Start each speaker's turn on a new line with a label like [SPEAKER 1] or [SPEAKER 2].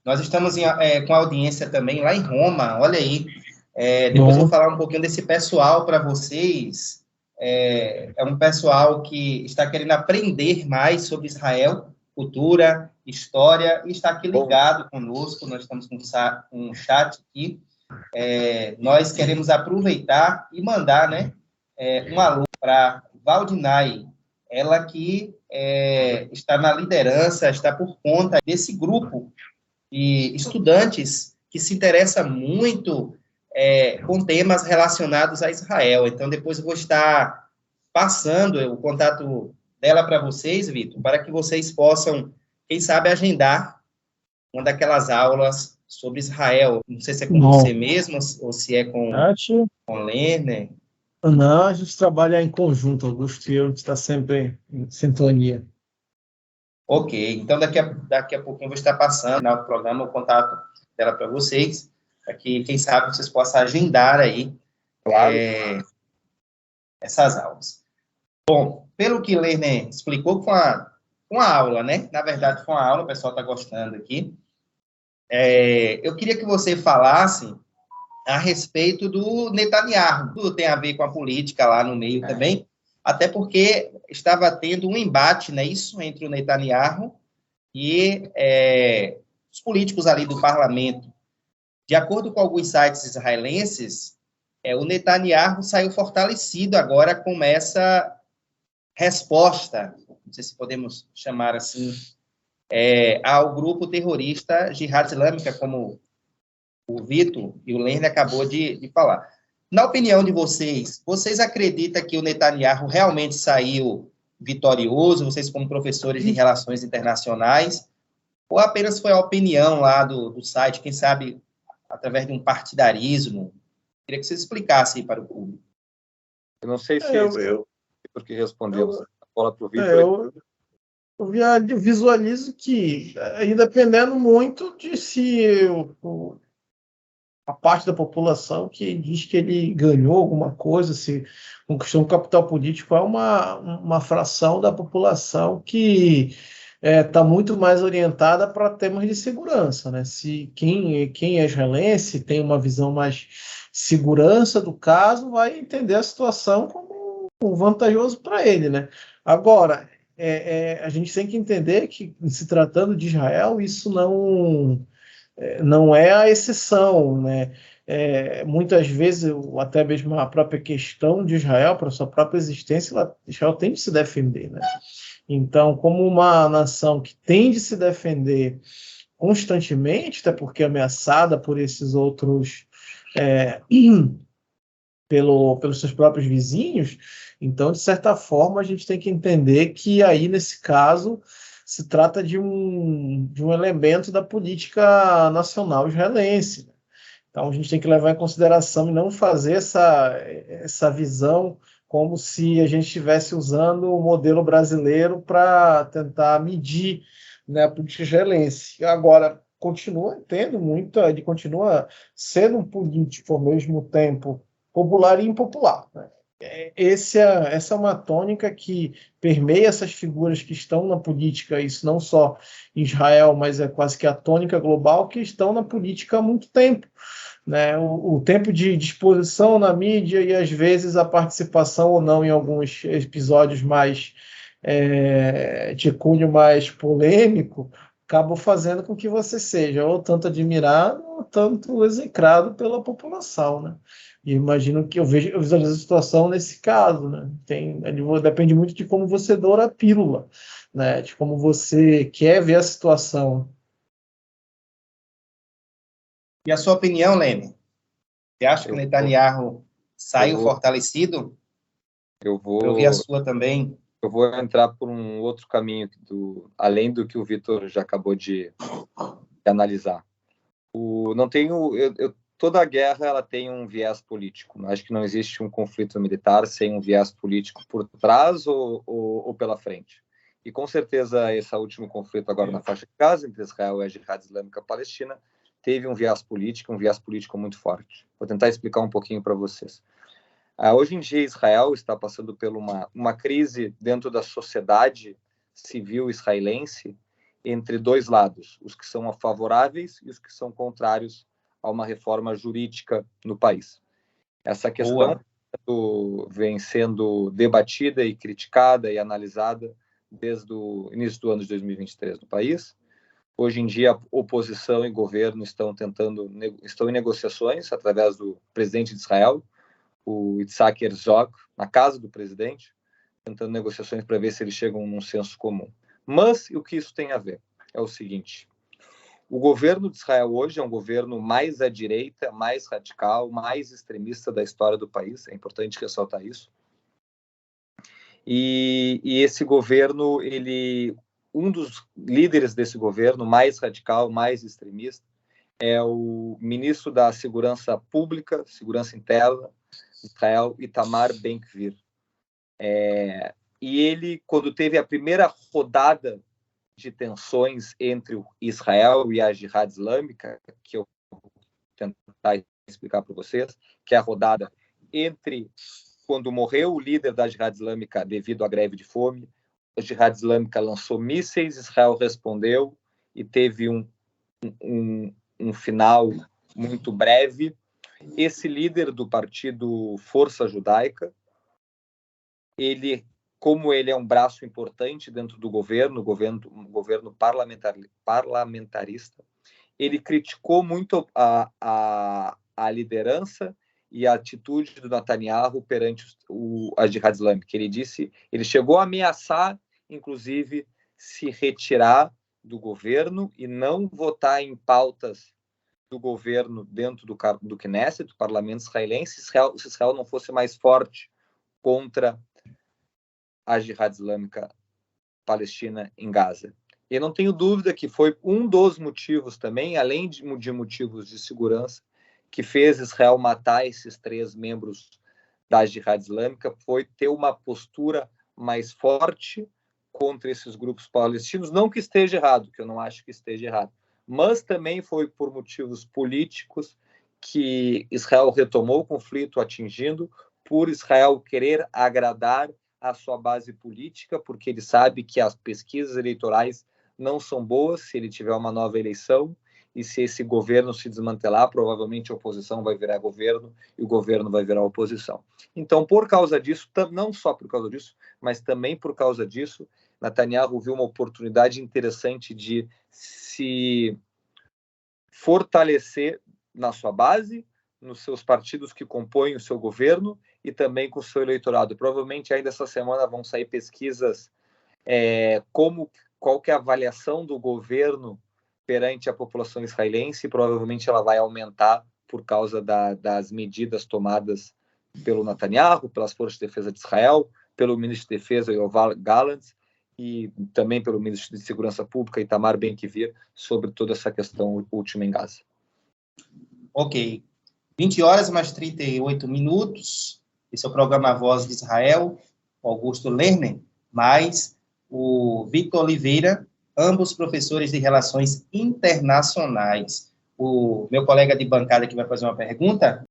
[SPEAKER 1] Nós estamos com audiência também lá em Roma, olha aí. Depois eu
[SPEAKER 2] Bom.
[SPEAKER 1] vou falar um pouquinho desse pessoal para vocês. É um pessoal que está querendo aprender mais sobre Israel, cultura, história, e está aqui ligado conosco. Nós estamos com um chat aqui. Nós queremos aproveitar e mandar, né, um alô para Valdinai, ela que está na liderança, está por conta desse grupo de estudantes que se interessa muito com temas relacionados a Israel. Então, depois eu vou estar passando o contato dela para vocês, Vitor, para que vocês possam, quem sabe, agendar uma daquelas aulas sobre Israel. Não sei se é com você mesmo ou se é com Lerner.
[SPEAKER 2] Não, a gente trabalha em conjunto, Augusto, e a gente está sempre em sintonia.
[SPEAKER 1] Ok, então daqui a pouquinho eu vou estar passando no programa o contato dela para vocês, para que, quem sabe, vocês possam agendar aí essas aulas. Bom, pelo que Lerner explicou, foi uma aula, né? Na verdade, foi uma aula, o pessoal está gostando aqui. Eu queria que você falasse a respeito do Netanyahu. Tudo tem a ver com a política lá no meio também, até porque estava tendo um embate, né, isso, entre o Netanyahu e os políticos ali do parlamento. De acordo com alguns sites israelenses, o Netanyahu saiu fortalecido agora com essa resposta, não sei se podemos chamar assim, ao grupo terrorista Jihad Islâmica, como o Vitor e o Lerner acabou de falar. Na opinião de vocês, vocês acreditam que o Netanyahu realmente saiu vitorioso, vocês como professores de relações internacionais, ou apenas foi a opinião lá do site, quem sabe através de um partidarismo? Queria que vocês explicassem para o público.
[SPEAKER 3] Eu não sei se porque respondemos a bola para o Vitor.
[SPEAKER 2] Eu visualizo que, aí dependendo muito de se a parte da população que diz que ele ganhou alguma coisa, se conquistou um capital político, é uma fração da população que está muito mais orientada para temas de segurança, né? Se quem é israelense tem uma visão mais segurança do caso, vai entender a situação como vantajoso para ele, né? Agora, a gente tem que entender que, se tratando de Israel, isso não é a exceção, né? Muitas vezes, até mesmo a própria questão de Israel, para sua própria existência, Israel tem de se defender, né? Então, como uma nação que tem de se defender constantemente, até porque é ameaçada por esses outros, pelos seus próprios vizinhos, então, de certa forma, a gente tem que entender que aí, nesse caso, se trata de um elemento da política nacional israelense. Então, a gente tem que levar em consideração e não fazer essa visão como se a gente estivesse usando o modelo brasileiro para tentar medir, né, a política israelense. Agora, continua tendo muito, ele continua sendo um político ao mesmo tempo popular e impopular, né? Essa é uma tônica que permeia essas figuras que estão na política, isso não só em Israel, mas é quase que a tônica global, que estão na política há muito tempo, né? O tempo de exposição na mídia e, às vezes, a participação ou não em alguns episódios mais de cunho mais polêmico, acabam fazendo com que você seja ou tanto admirado ou tanto execrado pela população, né? E imagino que eu visualizo a situação nesse caso, né? Depende muito de como você doura a pílula, né? De como você quer ver a situação.
[SPEAKER 1] E a sua opinião, Lene? Você acha que o Netanyahu saiu fortalecido?
[SPEAKER 3] Eu
[SPEAKER 1] ouvir a sua também.
[SPEAKER 3] Eu vou entrar por um outro caminho, além do que o Vitor já acabou de analisar. Toda a guerra ela tem um viés político. Acho que não existe um conflito militar sem um viés político por trás ou pela frente. E com certeza esse último conflito agora na faixa de Gaza, entre Israel e a Jihad Islâmica Palestina, teve um viés político muito forte. Vou tentar explicar um pouquinho para vocês. Hoje em dia Israel está passando por uma crise dentro da sociedade civil israelense, entre dois lados, os que são favoráveis e os que são contrários a uma reforma jurídica no país. Essa questão vem sendo debatida e criticada e analisada desde o início do ano de 2023 no país. Hoje em dia, a oposição e governo estão em negociações através do presidente de Israel, o Yitzhak Herzog, na casa do presidente, tentando negociações para ver se eles chegam num senso comum. Mas o que isso tem a ver? É o seguinte: o governo de Israel hoje é um governo mais à direita, mais radical, mais extremista da história do país. É importante ressaltar isso. E esse governo, um dos líderes desse governo, mais radical, mais extremista, é o ministro da Segurança Pública, Segurança Interna de Israel, Itamar Ben-Gvir. E ele, quando teve a primeira rodada de tensões entre Israel e a Jihad Islâmica, que eu vou tentar explicar para vocês, que é a rodada entre quando morreu o líder da Jihad Islâmica devido à greve de fome, a Jihad Islâmica lançou mísseis, Israel respondeu e teve um final muito breve. Esse líder do partido Força Judaica, como ele é um braço importante dentro do governo parlamentarista, ele criticou muito a liderança e a atitude do Netanyahu perante a Jihad Islâmica. Ele chegou a ameaçar, inclusive, se retirar do governo e não votar em pautas do governo dentro do Knesset, do parlamento israelense, se Israel não fosse mais forte contra a Jihad Islâmica Palestina em Gaza. Eu não tenho dúvida que foi um dos motivos também, além de motivos de segurança, que fez Israel matar esses 3 membros da Jihad Islâmica, foi ter uma postura mais forte contra esses grupos palestinos. Não que esteja errado, que eu não acho que esteja errado, mas também foi por motivos políticos que Israel retomou o conflito, atingindo por Israel querer agradar a sua base política, porque ele sabe que as pesquisas eleitorais não são boas se ele tiver uma nova eleição, e se esse governo se desmantelar, provavelmente a oposição vai virar governo e o governo vai virar oposição. Então, por causa disso, não só por causa disso, mas também por causa disso, Netanyahu viu uma oportunidade interessante de se fortalecer na sua base, nos seus partidos que compõem o seu governo e também com o seu eleitorado. Provavelmente ainda essa semana vão sair pesquisas qual que é a avaliação do governo perante a população israelense, e provavelmente ela vai aumentar por causa das medidas tomadas pelo Netanyahu, pelas Forças de Defesa de Israel, pelo ministro de Defesa, Yoav Gallant, e também pelo ministro de Segurança Pública, Itamar Ben-Gvir, sobre toda essa questão última em Gaza.
[SPEAKER 1] Ok. 20 horas mais 38 minutos. Esse é o programa Voz de Israel, o Augusto Lerner, mais o Victor Oliveira, ambos professores de Relações Internacionais. O meu colega de bancada que vai fazer uma pergunta